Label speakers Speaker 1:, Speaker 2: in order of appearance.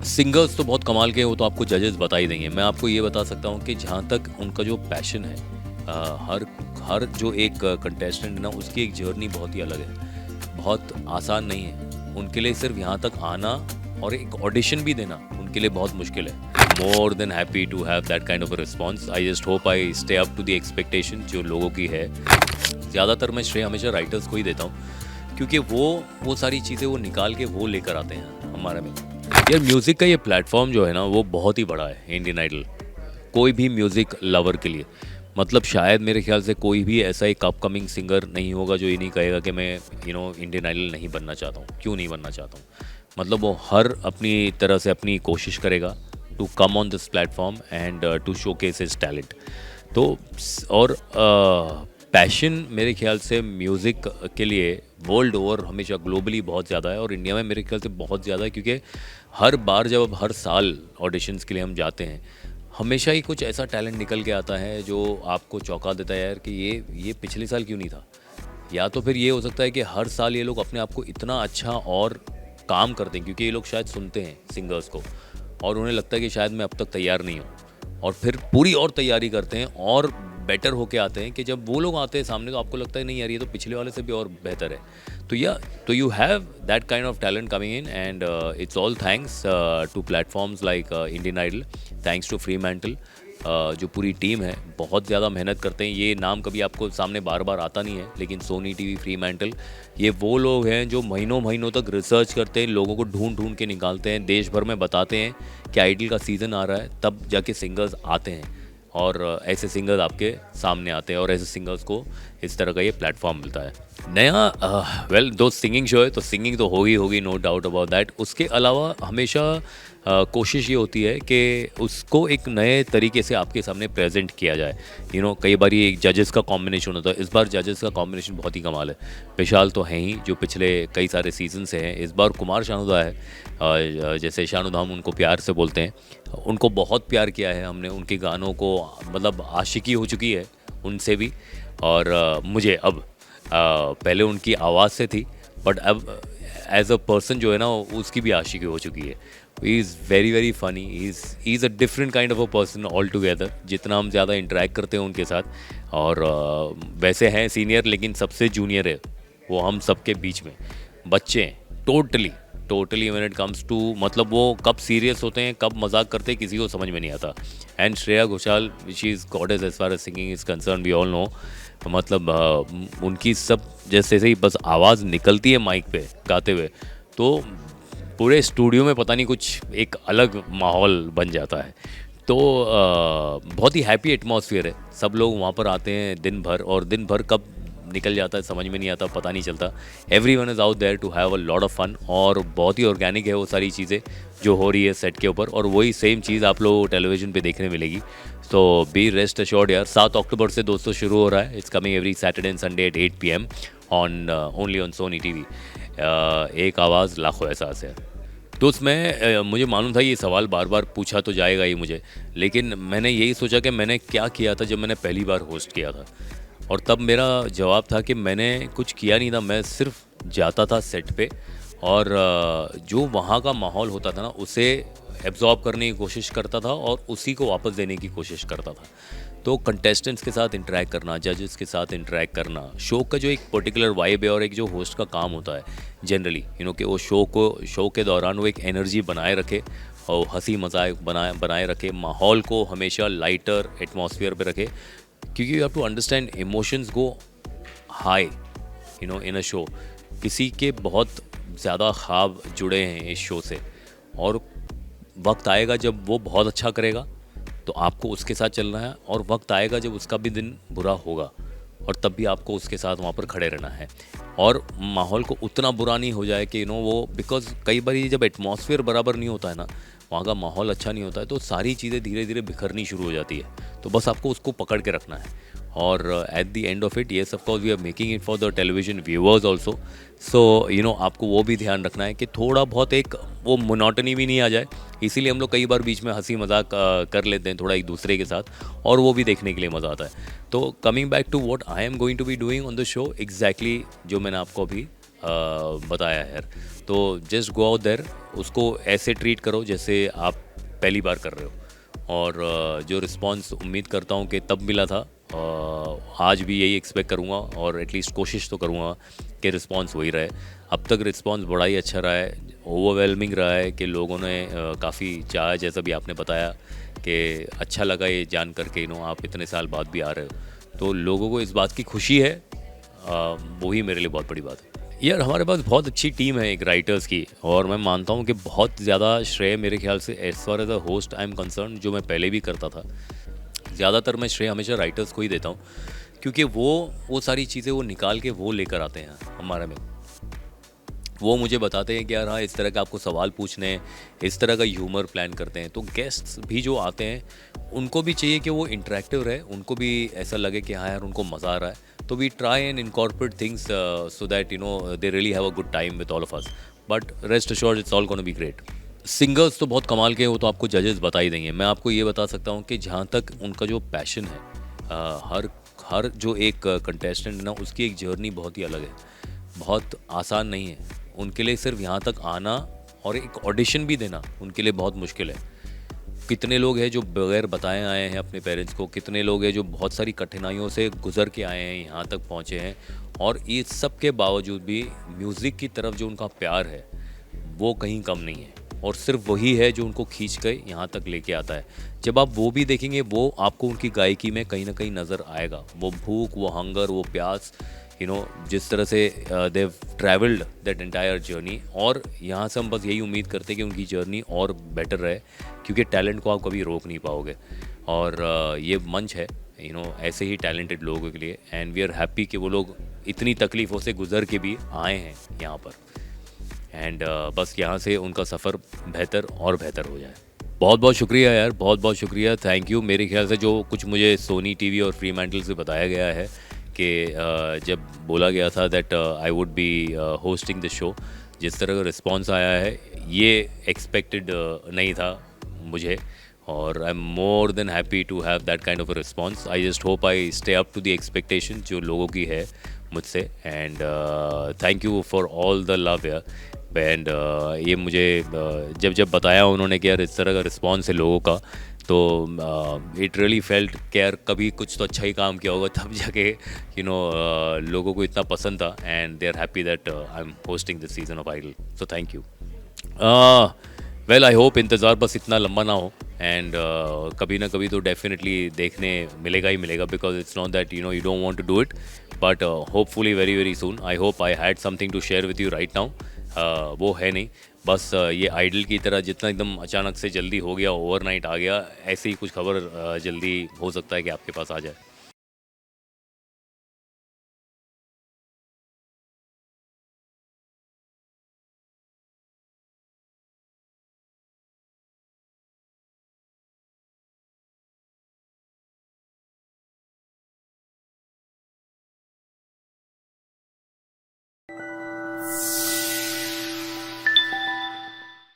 Speaker 1: Singers तो बहुत कमाल के हैं, वो तो आपको जजेस बता ही देंगे। मैं आपको ये बता सकता हूँ कि जहाँ तक उनका जो पैशन है, हर हर जो एक कंटेस्टेंट है ना, उसकी एक जर्नी बहुत ही अलग है, बहुत आसान नहीं है। उनके लिए सिर्फ यहाँ तक आना और एक ऑडिशन भी देना उनके लिए बहुत मुश्किल है। More than happy to have that kind of a response. I just hope I stay up to the expectation जो लोगों की है। ज़्यादातर मैं श्रेय हमेशा राइटर्स को ही देता हूँ, क्योंकि वो सारी चीज़ें वो निकाल के वो लेकर आते हैं हमारे में। यार म्यूज़िक का ये प्लेटफॉर्म जो है ना, वो बहुत ही बड़ा है इंडियन आइडल, कोई भी म्यूज़िक लवर के लिए। मतलब शायद मेरे ख्याल से कोई भी ऐसा एक अपकमिंग सिंगर नहीं होगा जो ये नहीं कहेगा कि मैं इंडियन आइडल नहीं बनना चाहता हूँ। क्यों नहीं बनना चाहता हूँ? मतलब वो हर अपनी तरह से अपनी कोशिश करेगा to come on this platform and to showcase his talent. तो और पैशन मेरे ख्याल से म्यूज़िक के लिए वर्ल्ड ओवर हमेशा ग्लोबली बहुत ज़्यादा है, और इंडिया में मेरे ख्याल से बहुत ज़्यादा है, क्योंकि हर बार जब अब हर साल ऑडिशंस के लिए हम जाते हैं, हमेशा ही कुछ ऐसा टैलेंट निकल के आता है जो आपको चौंका देता है यार कि ये पिछले साल क्यों नहीं था। या तो फिर ये हो सकता है कि हर साल ये लोग अपने आप को इतना अच्छा और काम करते हैं, क्योंकि ये लोग शायद सुनते हैं सिंगर्स को और उन्हें लगता है कि शायद मैं अब तक तैयार नहीं हूँ, और फिर पूरी और तैयारी करते हैं और बेटर होके आते हैं कि जब वो लोग आते हैं सामने तो आपको लगता है नहीं यार ये तो पिछले वाले से भी और बेहतर है। तो you have that kind of talent coming in, and it's all thanks to platforms like Indian Idol, thanks to Fremantle. जो पूरी टीम है बहुत ज़्यादा मेहनत करते हैं। ये नाम कभी आपको सामने बार बार आता नहीं है, लेकिन सोनी टीवी, फ्री मैंटल, ये वो लोग हैं जो महीनों महीनों तक रिसर्च करते हैं, लोगों को ढूंढ ढूंढ के निकालते हैं, देश भर में बताते हैं कि आइडल का सीज़न आ रहा है, तब जाके सिंगर्स आते हैं और ऐसे सिंगर्स आपके सामने आते हैं और ऐसे सिंगर्स को इस तरह का ये प्लेटफॉर्म मिलता है। नया वेल दो सिंगिंग शो है तो सिंगिंग तो होगी होगी, नो डाउट अबाउट दैट। उसके अलावा हमेशा कोशिश ये होती है कि उसको एक नए तरीके से आपके सामने प्रेजेंट किया जाए। कई बार ये एक जजेस का कॉम्बिनेशन होता है। इस बार जजेस का कॉम्बिनेशन बहुत ही कमाल है। विशाल तो हैं ही जो पिछले कई सारे सीजन से हैं। इस बार कुमार शानुदा है, जैसे शानुधाम उनको प्यार से बोलते हैं। उनको बहुत प्यार किया है हमने, उनके गानों को मतलब आशिकी हो चुकी है उनसे भी। और मुझे अब पहले उनकी आवाज़ से थी, बट अब एज अ पर्सन जो है ना उसकी भी आशिकी हो चुकी है। He is very very funny, he is a different kind of a person all together. जितना हम ज़्यादा इंटरेक्ट करते हैं उनके साथ, और वैसे हैं सीनियर लेकिन सबसे जूनियर है वो हम सबके बीच में। बच्चे हैं totally totally when it comes to, मतलब वो कब सीरियस होते हैं कब मजाक करते हैं किसी को समझ में नहीं आता। And Shreya Ghoshal she is goddess as far as singing is concern, we all know. मतलब उनकी सब जैसे ही बस आवाज़ निकलती है माइक पे गाते हुए, तो पूरे स्टूडियो में पता नहीं कुछ एक अलग माहौल बन जाता है। तो बहुत ही हैप्पी एटमॉस्फेयर है। सब लोग वहाँ पर आते हैं दिन भर, और दिन भर कब निकल जाता है समझ में नहीं आता, पता नहीं चलता। Everyone is out there to have a lot of fun, और बहुत ही ऑर्गेनिक है वो सारी चीज़ें जो हो रही है सेट के ऊपर, और वही सेम चीज़ आप लोग टेलीविज़न पे देखने मिलेगी। तो बी रेस्ट अश्योर्ड यार। 7 अक्टूबर से दोस्तों शुरू हो रहा है। It's coming every Saturday and Sunday at 8 PM on only on Sony TV. एक आवाज़ लाखों एहसास है। तो उसमें मुझे मालूम था ये सवाल बार बार पूछा तो जाएगा ही मुझे, लेकिन मैंने यही सोचा कि मैंने क्या किया था जब मैंने पहली बार होस्ट किया था। और तब मेरा जवाब था कि मैंने कुछ किया नहीं था, मैं सिर्फ जाता था सेट पे, और जो वहाँ का माहौल होता था ना उसे एब्जॉर्ब करने की कोशिश करता था और उसी को वापस देने की कोशिश करता था। तो कंटेस्टेंट्स के साथ इंटरेक्ट करना, जजेस के साथ इंटरेक्ट करना, शो का जो एक पर्टिकुलर वाइब है और एक जो होस्ट का काम होता है जनरली, कि वो शो के दौरान वो एक एनर्जी बनाए रखे और हंसी मजाक बनाए रखे, माहौल को हमेशा लाइटर एटमॉस्फेयर पे रखे। क्योंकि you have to understand emotions go high in a show. किसी के बहुत ज़्यादा ख्वाब जुड़े हैं इस शो से, और वक्त आएगा जब वो बहुत अच्छा करेगा तो आपको उसके साथ चलना है, और वक्त आएगा जब उसका भी दिन बुरा होगा और तब भी आपको उसके साथ वहाँ पर खड़े रहना है। और माहौल को उतना बुरा नहीं हो जाए कि वो, बिकॉज कई बार जब एटमॉस्फेयर बराबर नहीं होता है ना, वहाँ का माहौल अच्छा नहीं होता है, तो सारी चीज़ें धीरे धीरे बिखरनी शुरू हो जाती है। तो बस आपको उसको पकड़ के रखना है। और at the end of it, yes of course we are making it for the television viewers also. So आपको वो भी ध्यान रखना है कि थोड़ा बहुत एक वो मोनोटनी भी नहीं आ जाए। इसीलिए हम लोग कई बार बीच में हंसी मजाक कर लेते हैं थोड़ा एक दूसरे के साथ, और वो भी देखने के लिए मज़ा आता है। तो coming back to what I am going to be doing on the show, exactly जो मैंने आपको अभी बताया है यार। तो जस्ट गो आउट देयर, उसको ऐसे ट्रीट करो जैसे आप पहली बार कर रहे हो। और जो रिस्पॉन्स उम्मीद करता हूँ कि तब मिला था, आज भी यही एक्सपेक्ट करूँगा और एटलीस्ट कोशिश तो करूँगा कि रिस्पॉन्स वही रहे। अब तक रिस्पॉन्स बड़ा ही अच्छा रहा है, ओवरवेलमिंग रहा है कि लोगों ने काफ़ी चाहा, जैसा भी आपने बताया कि अच्छा लगा ये जान कर के आप इतने साल बाद भी आ रहे हो, तो लोगों को इस बात की खुशी है। वही मेरे लिए बहुत बड़ी बात है। यार हमारे पास बहुत अच्छी टीम है एक राइटर्स की, और मैं मानता हूँ कि बहुत ज़्यादा श्रेय मेरे ख्याल से as far as a host I am concerned, जो मैं पहले भी करता था, ज़्यादातर मैं श्रेय हमेशा राइटर्स को ही देता हूँ, क्योंकि वो सारी चीज़ें वो निकाल के वो लेकर आते हैं हमारे में। वो मुझे बताते हैं कि यार हाँ, इस तरह का आपको सवाल पूछने हैं, इस तरह का ह्यूमर प्लान करते हैं। तो गेस्ट्स भी जो आते हैं उनको भी चाहिए कि वो इंटरेक्टिव रहे, उनको भी ऐसा लगे कि हाँ यार उनको मज़ा आ रहा है। तो we try and incorporate things so that they really have a good time with all of us. But rest assured it's all gonna be great. Singers तो बहुत कमाल के हैं, वो तो आपको जजेस बता ही देंगे। मैं आपको ये बता सकता हूँ कि जहाँ तक उनका जो पैशन है, हर हर जो एक कंटेस्टेंट है ना, उसकी एक जर्नी बहुत ही अलग है, बहुत आसान नहीं है। उनके लिए सिर्फ यहाँ तक आना और एक ऑडिशन भी देना उनके लिए बहुत मुश्किल है। कितने लोग हैं जो बगैर बताए आए हैं अपने पेरेंट्स को, कितने लोग हैं जो बहुत सारी कठिनाइयों से गुजर के आए हैं, यहाँ तक पहुँचे हैं, और ये सब के बावजूद भी म्यूज़िक की तरफ जो उनका प्यार है वो कहीं कम नहीं है, और सिर्फ वही है जो उनको खींच के यहाँ तक लेके आता है। जब आप वो भी देखेंगे, वो आपको उनकी गायकी में कहीं ना कहीं नज़र आएगा, वो भूख, वो हंगर, वो प्यास, जिस तरह से देव ट्रैवल्ड दैट एंटायर जर्नी। और यहाँ से हम बस यही उम्मीद करते हैं कि उनकी जर्नी और बेटर रहे, क्योंकि टैलेंट को आप कभी रोक नहीं पाओगे। और ये मंच है ऐसे ही टैलेंटेड लोगों के लिए, एंड वी आर हैप्पी कि वो लोग इतनी तकलीफ़ों से गुजर के भी आए हैं यहाँ पर। एंड बस यहाँ से उनका सफ़र बेहतर और बेहतर हो जाए। बहुत बहुत शुक्रिया यार, बहुत बहुत शुक्रिया, थैंक यू। मेरे ख्याल से जो कुछ मुझे सोनी टीवी और फ्री मैंटल से बताया गया है कि जब बोला गया था that I would be hosting the show, जिस तरह का रिस्पॉन्स आया है ये एक्सपेक्टेड नहीं था मुझे, और I am more than happy to have that kind of a response. I just hope I stay up to the expectation जो लोगों की है मुझसे। And thank you for all the love यार। एंड ये मुझे जब जब बताया उन्होंने कि यार इस तरह का रिस्पॉन्स है लोगों का, तो इट रियली फेल्ट कि यार कभी कुछ तो अच्छा ही काम किया होगा, तब जाके लोगों को इतना पसंद था, and they are happy that I am hosting this season of Idol. So thank you. Well I hope इंतज़ार बस इतना लंबा ना हो, एंड कभी ना कभी तो डेफिनेटली देखने मिलेगा ही मिलेगा, because it's not that you don't want to do it, but hopefully very very soon. I hope I had something to share with you right now. वो है नहीं, बस ये आइडल की तरह जितना एकदम अचानक से जल्दी हो गया, ओवरनाइट आ गया, ऐसे ही कुछ खबर जल्दी हो सकता है कि आपके पास आ जाए।